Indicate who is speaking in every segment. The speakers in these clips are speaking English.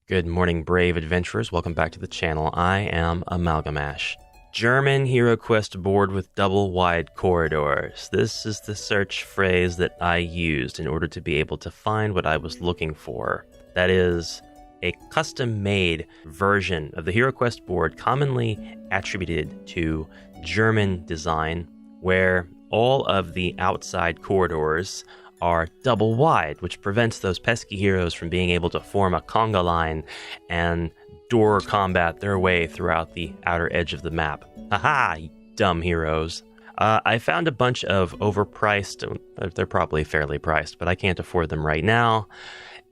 Speaker 1: Good morning, brave adventurers. Welcome back to the channel. I am AmalgamAsh. German HeroQuest board with double wide corridors. This is the search phrase that I used in order to be able to find what I was looking for. That is a custom-made version of the HeroQuest board commonly attributed to German design, where all of the outside corridors are double wide, which prevents those pesky heroes from being able to form a conga line and door combat their way throughout the outer edge of the map. Haha, you dumb heroes. I found a bunch of overpriced, they're probably fairly priced, but I can't afford them right now,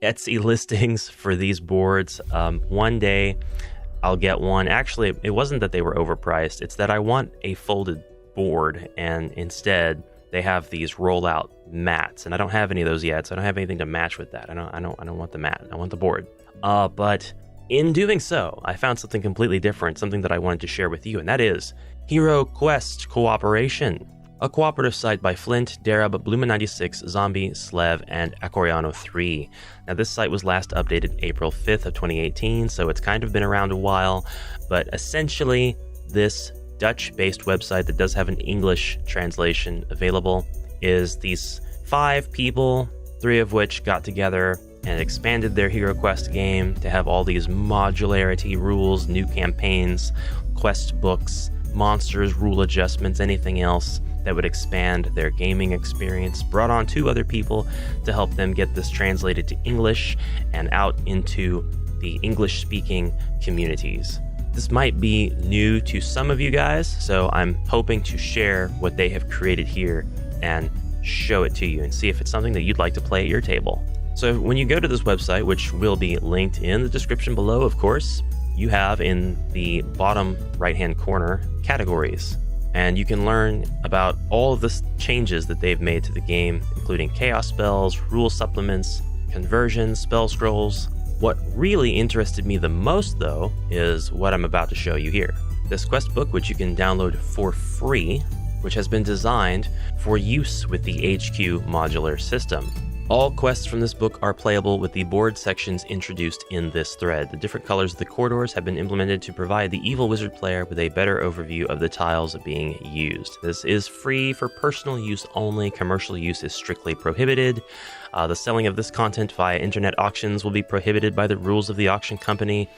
Speaker 1: Etsy listings for these boards. One day I'll get one. Actually, it wasn't that they were overpriced, it's that I want a folded board, and instead they have these roll-out mats, and I don't have any of those yet, so I don't have anything to match with that. I don't want the mat. I want the board. But in doing so, I found something completely different, something that I wanted to share with you, and that is HeroQuest Cooperation, a cooperative site by Flint, Darab, Bluma96, Zombie, Slev, and Acoriano3. Now, this site was last updated April 5th of 2018, so it's kind of been around a while, but essentially, this Dutch-based website that does have an English translation available is these 5 people, 3 of which got together and expanded their HeroQuest game to have all these modularity rules, new campaigns, quest books, monsters, rule adjustments, anything else that would expand their gaming experience. Brought on 2 other people to help them get this translated to English and out into the English-speaking communities. This might be new to some of you guys, so I'm hoping to share what they have created here and show it to you and see if it's something that you'd like to play at your table. So when you go to this website, which will be linked in the description below, of course, you have in the bottom right-hand corner categories, and you can learn about all of the changes that they've made to the game, including chaos spells, rule supplements, conversions, spell scrolls. What really interested me the most, though, is what I'm about to show you here. This quest book, which you can download for free, which has been designed for use with the HQ modular system. All quests from this book are playable with the board sections introduced in this thread. The different colors of the corridors have been implemented to provide the evil wizard player with a better overview of the tiles being used. This is free for personal use only. Commercial use is strictly prohibited. The selling of this content via internet auctions will be prohibited by the rules of the auction company.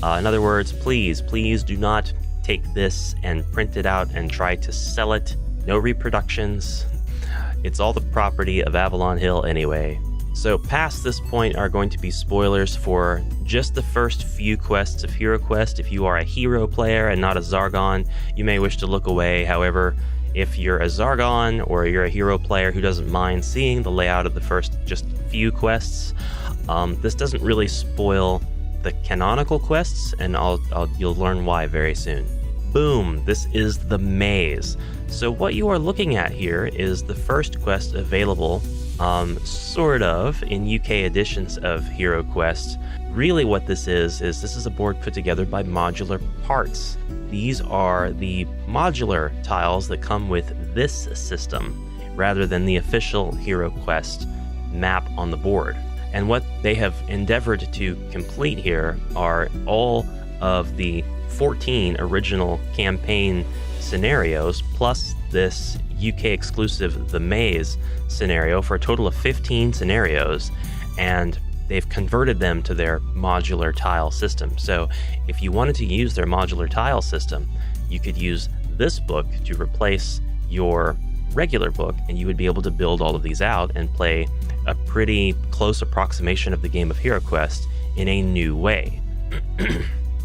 Speaker 1: In other words, please do not take this and print it out and try to sell it. No reproductions. It's all the property of Avalon Hill anyway. So past this point are going to be spoilers for just the first few quests of HeroQuest. If you are a hero player and not a Zargon, you may wish to look away. However, if you're a Zargon or you're a hero player who doesn't mind seeing the layout of the first just few quests, this doesn't really spoil the canonical quests, and you'll learn why very soon. Boom, this is the maze. So what you are looking at here is the first quest available, sort of, in UK editions of HeroQuest. Really what this is a board put together by Modular parts. These are the modular tiles that come with this system, rather than the official HeroQuest map on the board. And what they have endeavored to complete here are all of the 14 original campaign scenarios, plus this UK exclusive The Maze scenario, for a total of 15 scenarios, and they've converted them to their modular tile system. So if you wanted to use their modular tile system, you could use this book to replace your regular book, and you would be able to build all of these out and play a pretty close approximation of the game of HeroQuest in a new way.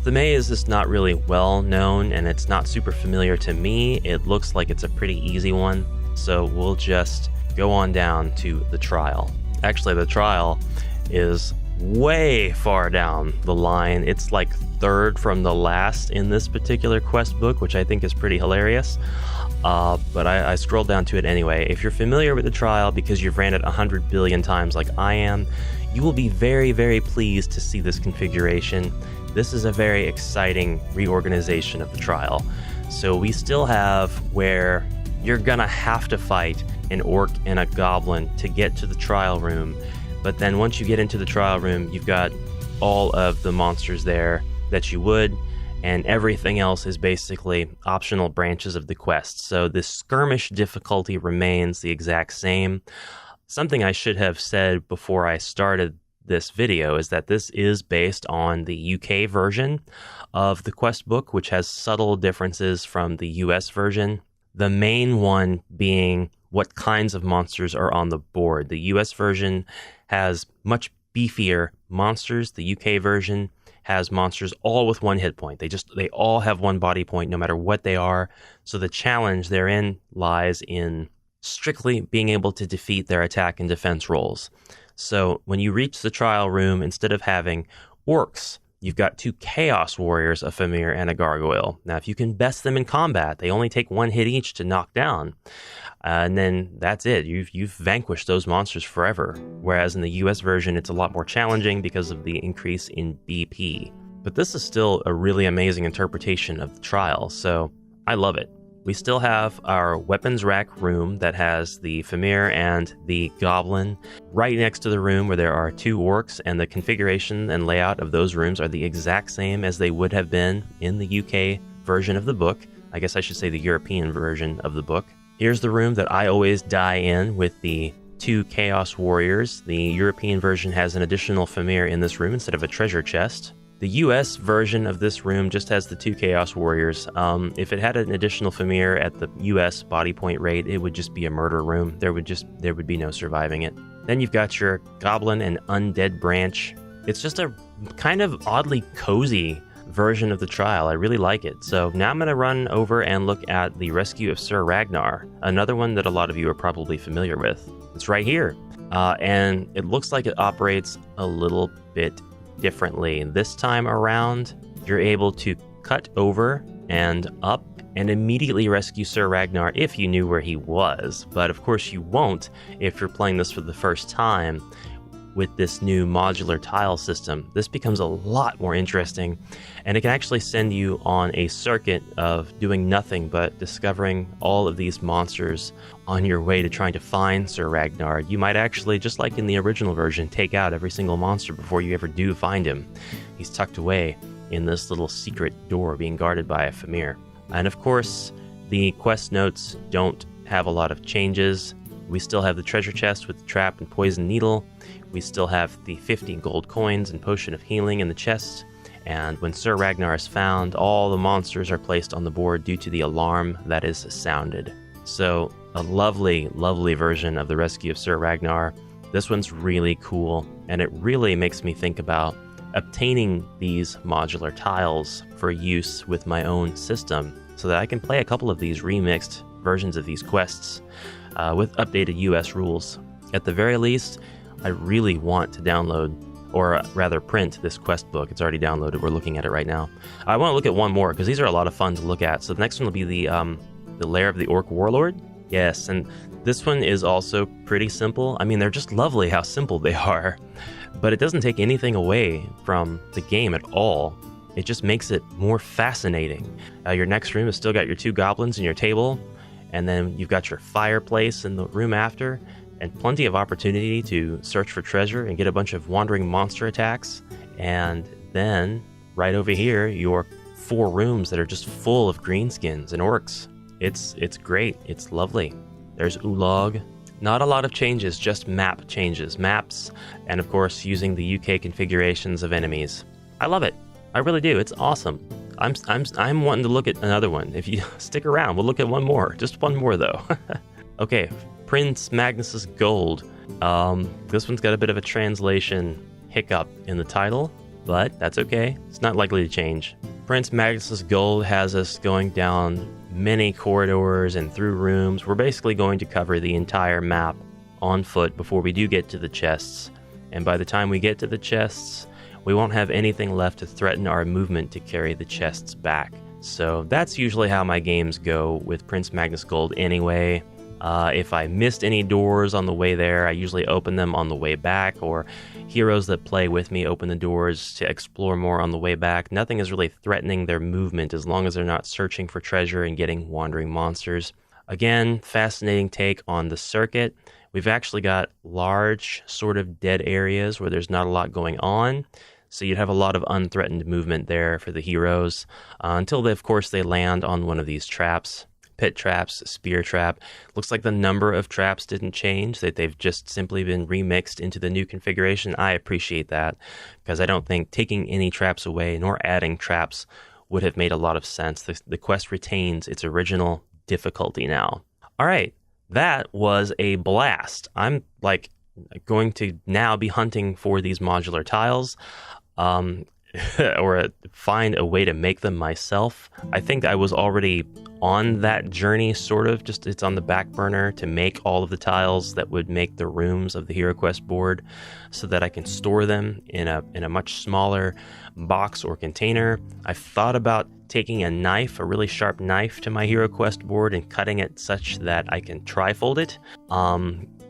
Speaker 1: The maze is not really well known, and it's not super familiar to me. It looks like it's a pretty easy one, so we'll just go on down to the trial. Actually, the trial is way far down the line. It's like 3rd from the last in this particular quest book, which I think is pretty hilarious. But I scrolled down to it anyway. If you're familiar with the trial because you've ran it 100 billion times like I am, you will be very, very pleased to see this configuration. This is a very exciting reorganization of the trial. So we still have where you're gonna have to fight an orc and a goblin to get to the trial room. But then once you get into the trial room, you've got all of the monsters there that you would, and everything else is basically optional branches of the quest. So the skirmish difficulty remains the exact same. Something I should have said before I started this video is that this is based on the UK version of the quest book, which has subtle differences from the US version. The main one being what kinds of monsters are on the board. The US version has much beefier monsters. The UK version has monsters all with one hit point. They all have one body point no matter what they are. So the challenge therein lies in strictly being able to defeat their attack and defense rolls. So when you reach the trial room, instead of having orcs, you've got 2 chaos warriors, a Famir and a gargoyle. Now, if you can best them in combat, they only take 1 hit each to knock down. And then that's it. You've vanquished those monsters forever. Whereas in the US version, it's a lot more challenging because of the increase in BP. But this is still a really amazing interpretation of the trial, so I love it. We still have our weapons rack room that has the Famir and the Goblin right next to the room where there are 2 orcs, and the configuration and layout of those rooms are the exact same as they would have been in the UK version of the book. I guess I should say the European version of the book. Here's the room that I always die in with the 2 Chaos Warriors. The European version has an additional Famir in this room instead of a treasure chest. The US version of this room just has the 2 Chaos Warriors. If it had an additional Famir at the US body point rate, it would just be a murder room. There would be no surviving it. Then you've got your Goblin and Undead branch. It's just a kind of oddly cozy version of the trial. I really like it. So now I'm going to run over and look at the Rescue of Sir Ragnar, another one that a lot of you are probably familiar with. It's right here. And it looks like it operates a little bit differently. This time around, you're able to cut over and up and immediately rescue Sir Ragnar if you knew where he was. But of course you won't if you're playing this for the first time with this new modular tile system. This becomes a lot more interesting, and it can actually send you on a circuit of doing nothing but discovering all of these monsters on your way to trying to find Sir Ragnar. You might actually, just like in the original version, take out every single monster before you ever do find him. He's tucked away in this little secret door being guarded by a Famir. And of course, the quest notes don't have a lot of changes. We still have the treasure chest with the trap and poison needle. We still have the 50 gold coins and potion of healing in the chest. And when Sir Ragnar is found, all the monsters are placed on the board due to the alarm that is sounded. So a lovely, lovely version of the Rescue of Sir Ragnar. This one's really cool, and it really makes me think about obtaining these modular tiles for use with my own system so that I can play a couple of these remixed versions of these quests with updated US rules. At the very least, I really want to download, or rather print, this quest book. It's already downloaded. We're looking at it right now. I want to look at one more because these are a lot of fun to look at. So the next one will be the Lair of the Orc Warlord. Yes, and this one is also pretty simple. I mean, they're just lovely how simple they are, but it doesn't take anything away from the game at all. It just makes it more fascinating. Your next room has still got your 2 goblins and your table, and then you've got your fireplace in the room after, and plenty of opportunity to search for treasure and get a bunch of wandering monster attacks. And then, right over here, your 4 rooms that are just full of greenskins and orcs. It's great. It's lovely. There's Ulog. Not a lot of changes, just map changes. Maps, and of course, using the UK configurations of enemies. I love it. I really do. It's awesome. I'm wanting to look at another one. If you stick around, we'll look at one more. Just one more, though. Okay, Prince Magnus's Gold. This one's got a bit of a translation hiccup in the title, but that's okay. It's not likely to change. Prince Magnus's Gold has us going down many corridors and through rooms. We're basically going to cover the entire map on foot before we do get to the chests. And by the time we get to the chests, we won't have anything left to threaten our movement to carry the chests back. So that's usually how my games go with Prince Magnus Gold anyway. If I missed any doors on the way there, I usually open them on the way back, or heroes that play with me open the doors to explore more on the way back. Nothing is really threatening their movement as long as they're not searching for treasure and getting wandering monsters. Again, fascinating take on the circuit. We've actually got large sort of dead areas where there's not a lot going on. So you'd have a lot of unthreatened movement there for the heroes until, of course, they land on one of these traps. Pit traps, spear trap. Looks like the number of traps didn't change, that they've just simply been remixed into the new configuration. I appreciate that, because I don't think taking any traps away nor adding traps would have made a lot of sense. The quest retains its original difficulty now. All right, that was a blast. I'm like going to now be hunting for these modular tiles. Or find a way to make them myself. I think I was already on that journey, sort of. Just it's on the back burner to make all of the tiles that would make the rooms of the HeroQuest board, so that I can store them in a much smaller box or container. I've thought about taking a knife, a really sharp knife, to my HeroQuest board and cutting it such that I can trifold it,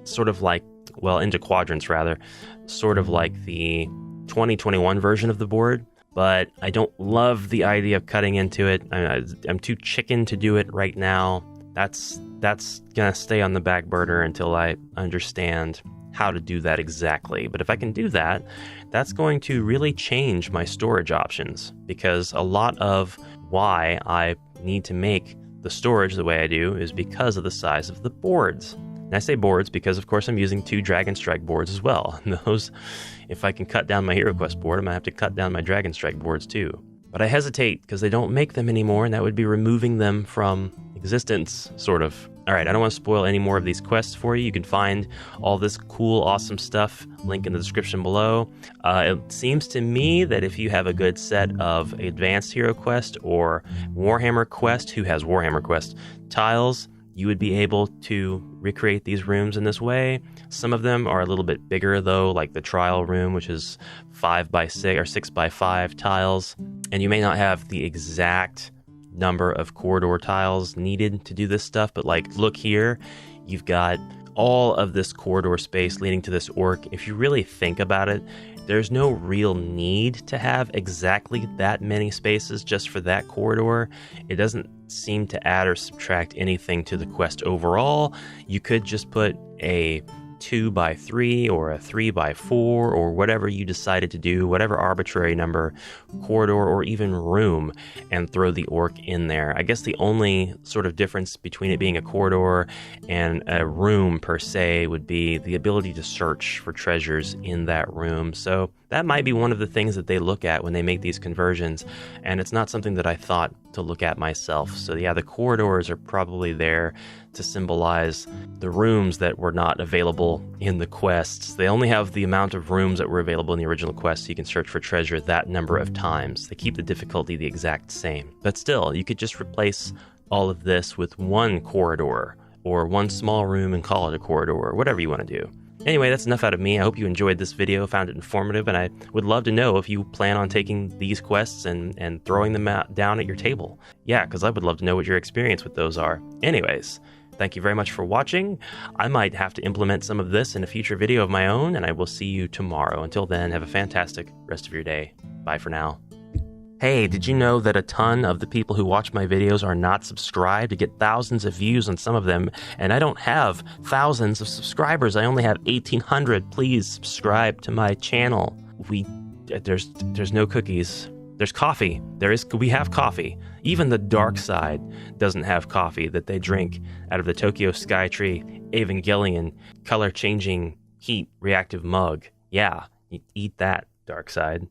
Speaker 1: sort of like, well, into quadrants rather, sort of like the 2021 version of the board, but I don't love the idea of cutting into it. I'm too chicken to do it right now. That's gonna stay on the back burner until I understand how to do that exactly. But if I can do that, that's going to really change my storage options, because a lot of why I need to make the storage the way I do is because of the size of the boards. And I say boards because, of course, I'm using 2 Dragon Strike boards as well. And those, if I can cut down my HeroQuest board, I'm going to have to cut down my Dragon Strike boards too. But I hesitate because they don't make them anymore, and that would be removing them from existence, sort of. All right, I don't want to spoil any more of these quests for you. You can find all this cool, awesome stuff, link in the description below. It seems to me that if you have a good set of Advanced HeroQuest or Warhammer Quest, who has Warhammer Quest tiles, you would be able to recreate these rooms in this way. Some of them are a little bit bigger though, like the trial room, which is 5x6 or 6x5 tiles. And you may not have the exact number of corridor tiles needed to do this stuff, but like, look here, you've got all of this corridor space leading to this orc. If you really think about it, there's no real need to have exactly that many spaces just for that corridor. It doesn't seem to add or subtract anything to the quest overall. You could just put a 2x3 or a 3x4 or whatever you decided to do, whatever arbitrary number corridor or even room, and throw the orc in there. I guess the only sort of difference between it being a corridor and a room per se would be the ability to search for treasures in that room. So that might be one of the things that they look at when they make these conversions, and it's not something that I thought to look at myself. So yeah, the corridors are probably there to symbolize the rooms that were not available in the quests. They only have the amount of rooms that were available in the original quest, so you can search for treasure that number of times. They keep the difficulty the exact same. But still, you could just replace all of this with one corridor or one small room and call it a corridor, or whatever you want to do. Anyway, that's enough out of me. I hope you enjoyed this video, found it informative, and I would love to know if you plan on taking these quests and throwing them down at your table. Yeah, because I would love to know what your experience with those are. Anyways, thank you very much for watching. I might have to implement some of this in a future video of my own, and I will see you tomorrow. Until then, have a fantastic rest of your day. Bye for now. Hey, did you know that a ton of the people who watch my videos are not subscribed? To get thousands of views on some of them, and I don't have thousands of subscribers. I only have 1,800. Please subscribe to my channel. There's no cookies. There's coffee. We have coffee. Even the dark side doesn't have coffee that they drink out of the Tokyo Skytree Evangelion color-changing heat reactive mug. Yeah, you eat that, dark side.